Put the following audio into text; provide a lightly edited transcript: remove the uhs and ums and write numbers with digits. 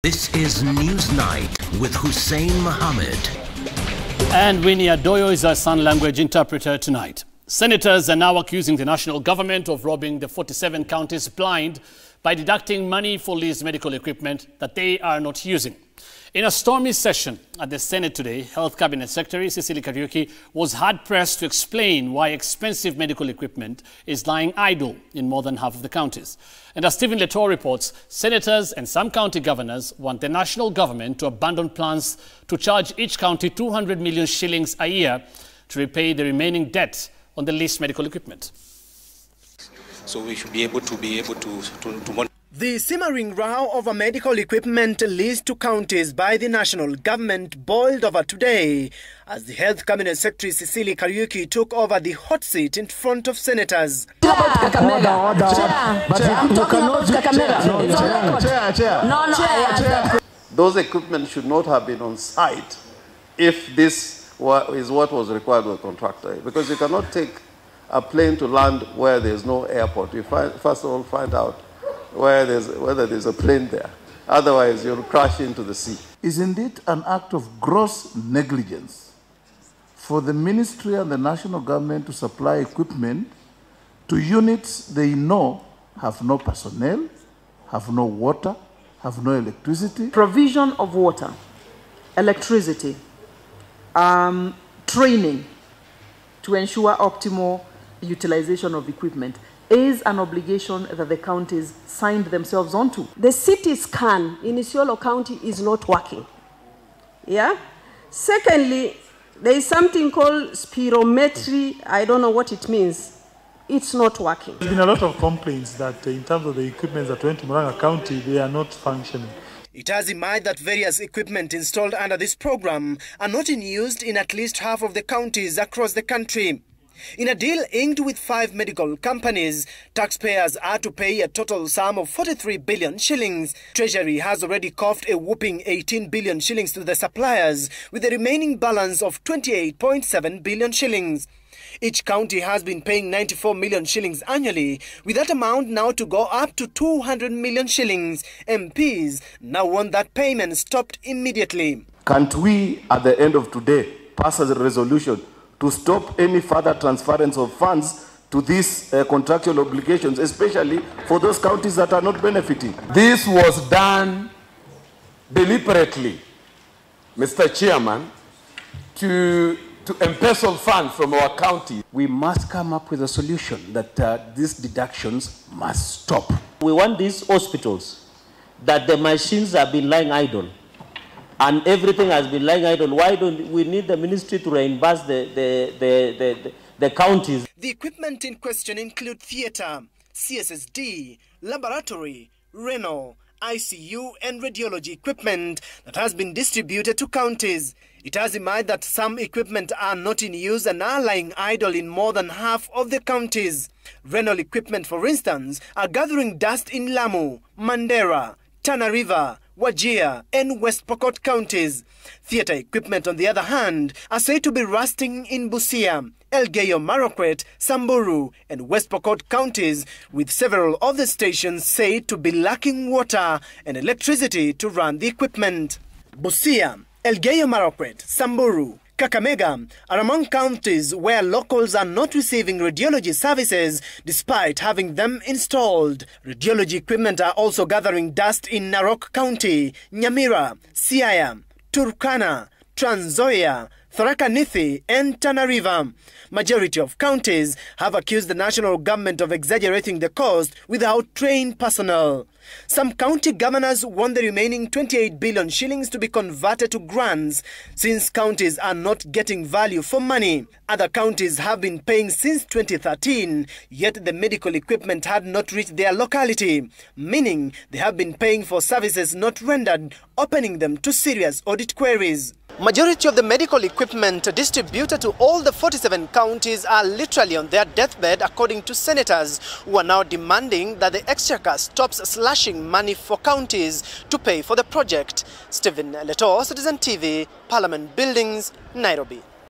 This is Newsnight with Hussein Mohammed. And Winnie Adoyo is our sign language interpreter tonight. Senators are now accusing the national government of robbing the 47 counties blind by deducting money for leased medical equipment that they are not using. In a stormy session at the Senate today, Health Cabinet Secretary Cecily Kariuki was hard-pressed to explain why expensive medical equipment is lying idle in more than half of the counties. And as Stephen Letor reports, senators and some county governors want the national government to abandon plans to charge each county 200 million shillings a year to repay the remaining debt on the leased medical equipment. So we should be able to monitor. The simmering row over medical equipment leased to counties by the national government boiled over today as the Health Cabinet Secretary Cecily Kariuki took over the hot seat in front of senators. Those equipment should not have been on site if this is what was required of the contractor, because you cannot take a plane to land where there's no airport. You first of all find out whether there's a plane there. Otherwise, you'll crash into the sea. Isn't it an act of gross negligence for the ministry and the national government to supply equipment to units they know have no personnel, have no water, have no electricity? Provision of water, electricity, training to ensure optimal utilization of equipment is an obligation that the counties signed themselves onto. The CT scan in Isiolo County is not working. Yeah? Secondly, there is something called spirometry. I don't know what it means. It's not working. There's been a lot of complaints that in terms of the equipment that went to Murang'a County, they are not functioning. It has emerged that various equipment installed under this program are not in use in at least half of the counties across the country. In a deal inked with 5 medical companies, taxpayers are to pay a total sum of 43 billion shillings. Treasury has already coughed a whopping 18 billion shillings to the suppliers, with the remaining balance of 28.7 billion shillings. Each county has been paying 94 million shillings annually, with that amount now to go up to 200 million shillings. MPs now want that payment stopped immediately. Can't we, at the end of today, pass as a resolution to stop any further transference of funds to these contractual obligations, especially for those counties that are not benefiting? This was done deliberately, Mr. Chairman, to embezzle funds from our county. We must come up with a solution that these deductions must stop. We want these hospitals that the machines have been lying idle and everything has been lying idle. Why don't we need the ministry to reimburse the counties? The equipment in question include theatre, CSSD, laboratory, renal, ICU and radiology equipment that has been distributed to counties. It has emerged that some equipment are not in use and are lying idle in more than half of the counties. Renal equipment, for instance, are gathering dust in Lamu, Mandera, Tana River, Wajir and West Pokot counties. Theatre equipment, on the other hand, are said to be rusting in Busia, Elgeyo Marakwet, Samburu and West Pokot counties, with several of the stations said to be lacking water and electricity to run the equipment. Busia, Elgeyo Marakwet, Samburu, Kakamega are among counties where locals are not receiving radiology services despite having them installed. Radiology equipment are also gathering dust in Narok County, Nyamira, Siaya, Turkana, Trans Nzoia, Tharaka Nithi and Tana River. Majority of counties have accused the national government of exaggerating the cost without trained personnel. Some county governors want the remaining 28 billion shillings to be converted to grants since counties are not getting value for money. Other counties have been paying since 2013, yet the medical equipment had not reached their locality, meaning they have been paying for services not rendered, opening them to serious audit queries. Majority of the medical equipment distributed to all the 47 counties are literally on their deathbed, according to senators who are now demanding that the Exchequer stops slashing money for counties to pay for the project. Stephen Letor, Citizen TV, Parliament Buildings, Nairobi.